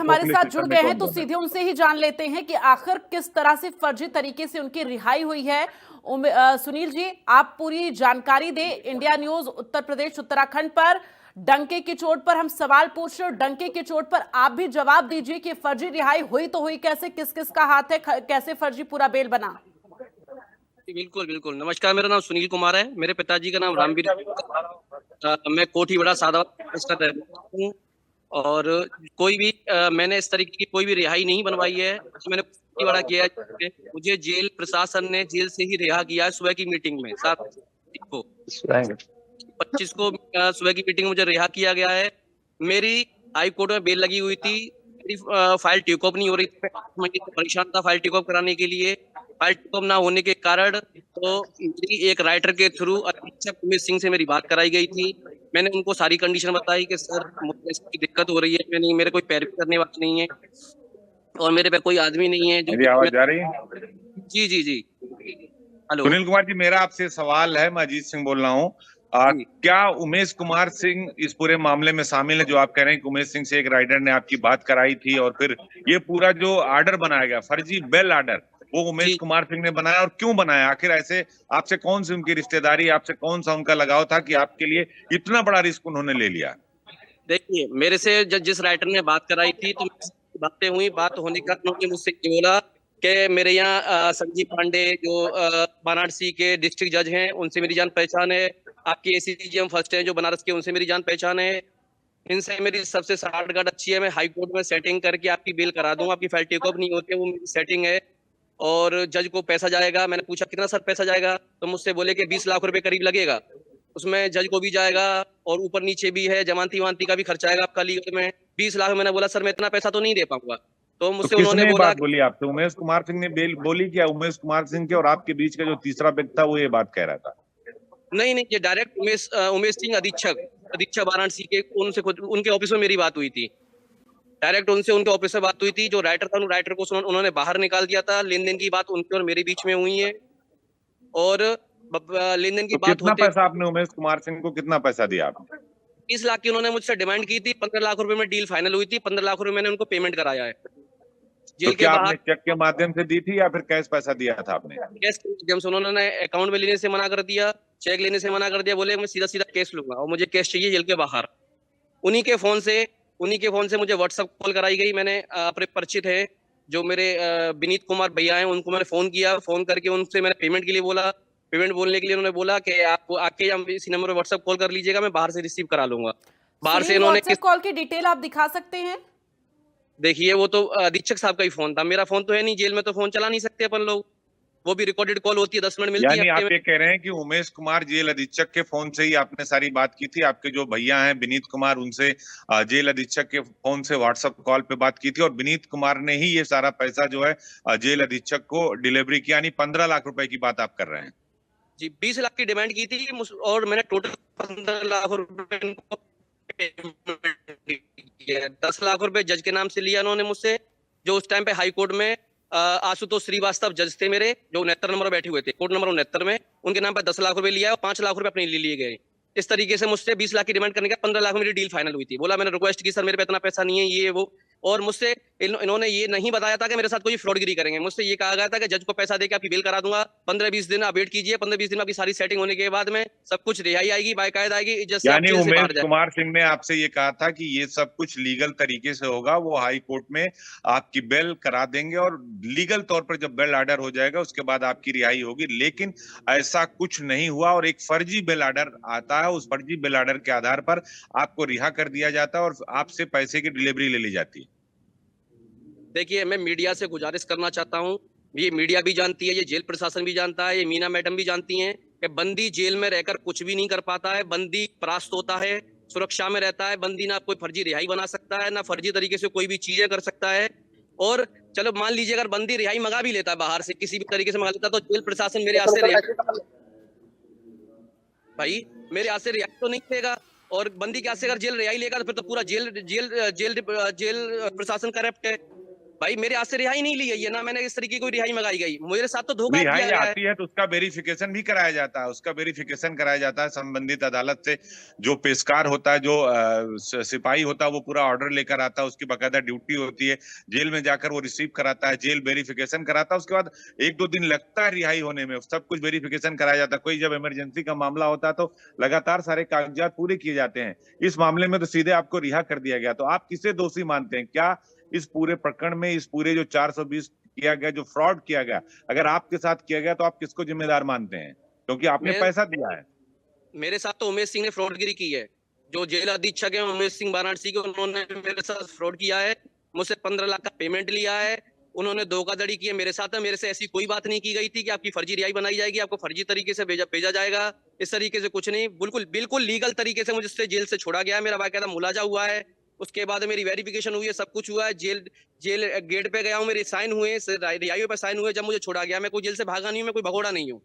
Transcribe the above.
हमारे साथ जुड़ गए हैं, तो कौन है? सीधे उनसे ही जान लेते हैं कि आखिर किस तरह से फर्जी तरीके से उनकी रिहाई हुई है। सुनील जी, आप पूरी जानकारी दें। इंडिया न्यूज उत्तर प्रदेश उत्तराखंड पर डंके की चोट पर हम सवाल पूछ रहे हो, डंके की चोट पर आप भी जवाब दीजिए कि फर्जी रिहाई हुई तो हुई कैसे, किस किस का हाथ है, कैसे फर्जी पूरा बेल बना। बिल्कुल बिल्कुल। नमस्कार, मेरा नाम सुनील कुमार है। मेरे पिताजी का नाम रामवीर। मैं कोठी बड़ा सादाबाद हूँ। और कोई भी मैंने इस तरीके की कोई भी रिहाई नहीं बनवाई है। मैंने बड़ा किया है, मुझे जेल प्रशासन ने जेल से ही रिहा किया है सुबह की मीटिंग में। 25 को सुबह की मीटिंग में मुझे रिहा किया गया है। मेरी हाई कोर्ट में बेल लगी हुई थी। मेरी फाइल टेक ऑफ नहीं हो रही थी। मैं परेशान था फाइल टेक ऑफ कराने के लिए। फाइल टेक ऑफ ना होने के कारण तो मेरी एक राइटर के थ्रू अधीक्षक उमेश सिंह से मेरी बात कराई गई थी। मैंने उनको सारी कंडीशन बताई कि सर मुझे इसकी दिक्कत हो रही है, मैंने मेरे कोई पैरवी करने वाला नहीं है और मेरे पे कोई आदमी नहीं है जो। मेरी आवाज जा रही है? जी जी जी। हेलो सुनील कुमार जी, मेरा आपसे सवाल है। मैं अजीत सिंह बोल रहा हूँ। क्या उमेश कुमार सिंह इस पूरे मामले में शामिल है, जो आप कह रहे हैं कि उमेश सिंह से एक राइडर ने आपकी बात कराई थी और फिर ये पूरा जो आर्डर बनाया गया, फर्जी बेल आर्डर, वो उमेश कुमार सिंह ने बनाया? और क्यों बनाया आखिर? ऐसे आपसे कौन सी उनकी रिश्तेदारी, आपसे कौन सा उनका लगाव था कि आपके लिए इतना बड़ा रिस्क उन्होंने ले लिया? देखिए, मेरे से जिस राइटर ने बात कराई थी तो बातें हुई। बात होने का उन्होंने मुझसे ये बोला कि मेरे यहाँ संजीव पांडे जो वाराणसी के डिस्ट्रिक्ट जज हैं, उनसे मेरी जान पहचान है। आपके एसीजीएम फर्स्ट है जो बनारस के, उनसे मेरी जान पहचान है। इनसे मेरी सबसे साठ गांठ अच्छी है। मैं हाई कोर्ट में सेटिंग करके आपकी बेल करा दूंगा। आपकी फाइल टेक ऑफ नहीं होती है, वो मेरी सेटिंग है। और जज को पैसा जाएगा। मैंने पूछा कितना सर पैसा जाएगा, तो मुझसे बोले कि 20 लाख रुपए करीब लगेगा। उसमें जज को भी जाएगा और ऊपर नीचे भी है, जमानती वांती का भी खर्चा आएगा आपका लीगल में 20 लाख। मैंने बोला सर मैं इतना पैसा तो नहीं दे पाऊंगा। तो मुझसे उन्होंने किसने बोला बात बोली आपसे? उमेश कुमार सिंह ने बेल बोली? क्या उमेश कुमार सिंह के और आपके बीच का जो तीसरा व्यक्ति था वो ये बात कह रहा था? नहीं नहीं, ये डायरेक्ट उमेश सिंह अधीक्षक वाराणसी के, उनसे खुद उनके ऑफिस में मेरी बात हुई थी। डायरेक्ट उनसे उनके ऑफिस से बात हुई थी। जो राइटर था, राइटर को उन्होंने बाहर निकाल दिया था। लेन देन की बात उनके और मेरे बीच में हुई है और लेन देन की तो बात कितना होते पैसा आपने उमेश कुमार सिंह को, कितना पैसा दिया आपने? 30 लाख की उन्होंने मुझसे डिमांड की थी। 15 लाख रुपए में डील फाइनल हुई थी। 15 लाख रुपए मैंने उनको पेमेंट कराया है तो जेल के क्या आपने बाहर। चेक के माध्यम से दी थी या फिर कैश पैसा दिया था आपने? कैश के माध्यम से उन्होंने अकाउंट में लेने से मना कर दिया, चेक लेने से मना कर दिया। बोले मैं सीधा सीधा कैश लूंगा और मुझे कैश चाहिए जेल के बाहर। उन्हीं के फोन से मुझे व्हाट्सएप कॉल कराई गई। मैंने अपने परिचित है जो मेरे विनीत कुमार भैया हैं, उनको मैंने फोन किया। फोन करके उनसे मैंने पेमेंट के लिए बोला। पेमेंट बोलने के लिए उन्होंने बोला कि आप आके इसी नंबर पर व्हाट्सएप कॉल कर लीजिएगा, मैं बाहर से रिसीव करा लूंगा। बाहर से सुनील, इन्होंने व्हाट्सएप कॉल की डिटेल आप दिखा सकते हैं? देखिए, वो तो अधीक्षक साहब का ही फोन था। मेरा फोन तो है नहीं, जेल में तो फोन चला नहीं सकते अपन लोग। वो भी रिकॉर्डेड कॉल होती है, 10 मिनट मिलती है यानी हफ्ते आप में। ये कह रहे हैं कि उमेश कुमार जेल अधीक्षक के फोन से ही आपने सारी बात की थी? आपके जो भैया हैं विनीत कुमार, उनसे जेल अधीक्षक के फोन से व्हाट्सएप कॉल पे बात की थी और विनीत कुमार ने ही ये सारा पैसा जो है जेल अधीक्षक को डिलीवरी किया, यानी 15 लाख रुपए की बात आप कर रहे हैं? जी, 20 लाख की डिमांड की थी और मैंने टोटल 15 लाख रुपए 10 लाख रुपए जज के नाम से लिया उन्होंने मुझसे। जो उस टाइम पे हाई कोर्ट में आशुतोष श्रीवास्तव जज थे मेरे, जो 69 नंबर बैठे हुए थे, कोर्ट नंबर 69 में। उनके नाम पर 10 लाख रुपए लिया और 5 लाख रुपए अपने लिए गए। इस तरीके से मुझसे 20 लाख की डिमांड करने का 15 लाख में मेरी डील फाइनल हुई थी। बोला, मैंने रिक्वेस्ट की सर मेरे पे इतना पैसा नहीं है, ये वो। और मुझसे इन्होंने ये नहीं बताया था कि मेरे साथ कोई फ्रॉडगिरी करेंगे। मुझसे ये कहा गया था कि जज को पैसा देके आपकी बेल करा दूंगा, 15-20 दिन आप वेट कीजिए। 15-20 दिन में आपकी सारी सेटिंग होने के बाद में सब कुछ रिहाई आएगी, बाकायदा आएगी, इज्जत से आप यानी जेल से बाहर उमेश जाए। कुमार सिंह ने आपसे ये कहा था कि ये सब कुछ लीगल तरीके से होगा, वो हाई कोर्ट में आपकी बेल करा देंगे और लीगल तौर पर जब बेल ऑर्डर हो जाएगा उसके बाद आपकी रिहाई होगी। लेकिन ऐसा कुछ नहीं हुआ और एक फर्जी बेल ऑर्डर आता है। उस फर्जी बेल ऑर्डर के आधार पर आपको रिहा कर दिया जाता है और आपसे पैसे की डिलीवरी ले ली जाती है। देखिए, मैं मीडिया से गुजारिश करना चाहता हूँ, ये मीडिया भी जानती है, ये जेल प्रशासन भी जानता है, ये मीना मैडम भी जानती हैं कि बंदी जेल में रहकर कुछ भी नहीं कर पाता है। बंदी परास्त होता है, सुरक्षा में रहता है। बंदी ना कोई फर्जी रिहाई बना सकता है, ना फर्जी तरीके से कोई भी चीजें कर सकता है। और चलो मान लीजिए अगर बंदी रिहाई मंगा भी लेता है बाहर से, किसी भी तरीके से मंगा लेता है, तो जेल प्रशासन मेरे हाथ से भाई मेरे हाथ से रिहाई तो नहीं देगा। और बंदी के हाथ से अगर जेल रिहाई लेगा तो फिर तो पूरा जेल जेल जेल जेल प्रशासन करप्ट है। भाई मेरे हाथ से रिहाई नहीं ली गई है, ना मैंने इस तरीके की कोई रिहाई मंगाई गई, मेरे साथ तो धोखा किया रिहाई गया है। आती है तो उसका वेरिफिकेशन भी कराया जाता है, उसका वेरिफिकेशन कराया जाता है संबंधित अदालत से। जो पेशकार होता है, जो सिपाही होता है, वो पूरा ऑर्डर लेकर आता है, उसकी बाकायदा ड्यूटी होती है, जेल में जाकर वो रिसीव कराता है, जेल वेरिफिकेशन कराता है, उसके बाद 1-2 दिन लगता है रिहाई होने में, सब कुछ वेरिफिकेशन कराया जाता है। कोई जब इमरजेंसी का मामला होता है तो लगातार सारे कागजात पूरे किए जाते हैं। इस मामले में तो सीधे आपको रिहा कर दिया गया, तो आप किसे दोषी मानते हैं? क्या इस पूरे प्रकरण में, इस पूरे जो 420 किया गया, जो फ्रॉड किया गया, अगर आपके साथ किया गया तो आप किसको जिम्मेदार मानते हैं? क्योंकि आपने मैं पैसा दिया है। मेरे साथ तो उमेश सिंह ने फ्रॉडगिरी की है। जो जेल अधीक्षक है उमेश सिंह वाराणसी के, उन्होंने मेरे साथ फ्रॉड किया है, मुझसे 15 लाख का पेमेंट लिया है, उन्होंने धोखाधड़ी की है मेरे साथ। मेरे से ऐसी कोई बात नहीं की गई थी कि आपकी फर्जी रिहाई बनाई जाएगी, आपको फर्जी तरीके से भेजा जाएगा, इस तरीके से कुछ नहीं। बिल्कुल बिल्कुल लीगल तरीके से मुझसे जेल से छोड़ा गया है, मेरा बाकायदा मुलाजा हुआ है, उसके बाद मेरी वेरिफिकेशन हुई है, सब कुछ हुआ है। जेल जेल गेट पे गया हूँ, मेरे साइन हुए, रिहाइयों पे साइन हुए जब मुझे छोड़ा गया। मैं कोई जेल से भागा नहीं हूँ, मैं कोई भगोड़ा नहीं हूँ।